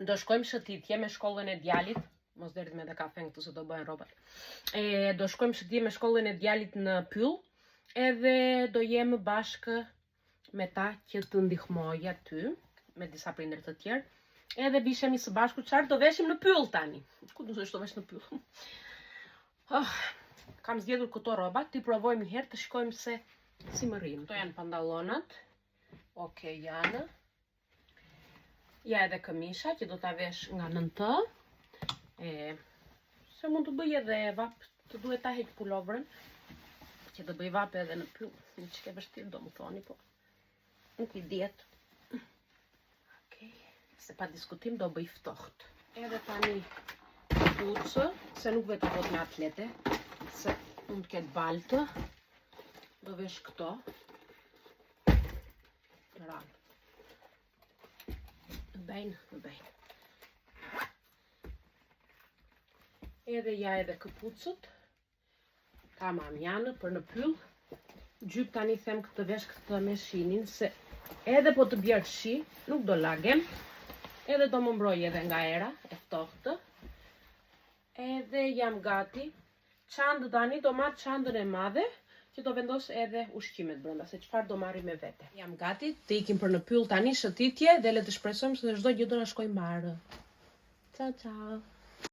Do shkojmë shëtitje me shkollën e djalit. Mos derdhi me dhe kafe këtu se do bëhen robat. Do shkojmë shëtitje me shkollën e djalit në Pyll. Edhe do jemë bashkë me ta që të ndihmoj aty, me disa prindër të tjerë. Edhe bishemi së bashku çfarë do veshim në Pyll tani. Ku do të vesh në Pyll? Kam zgjedhur këto rroba, ti provojmë një herë të shikojmë se si më rrin. Këto janë pantallonat. Okej, janë. Ja edhe këmisha që do ta vesh nga 9T. Se mund të bëj edhe vap, të duhet ta heq pulovrën, që të bëj vap edhe në Pyll. Një çike vështirë do më thoni, po nuk i diet. Okej, se pa diskutim do bëj ftohtë. Edhe tani kpucë, se nuk vetë vot me atlete, se mund të ketë baltë. Do vesh këto. Ran. Në bejnë. Edhe ja edhe këpucët. Tamam janë për në Pyll. Gjyp tani them këtë vesh këtë me shinin, se edhe po të bjerë shi, nuk do lagem. Edhe do më mbroj edhe nga era, e ftohtë. Edhe jam gati. Çandë tani do marr çandën e madhe, që do vendos edhe ushqimet brenda, se çfarë do marrim me vete. Jam gati, të ikim për në Pyll tani shëtitje dhe le të shpresojmë se çdo gjë do na shkojë mbarë. Ciao ciao.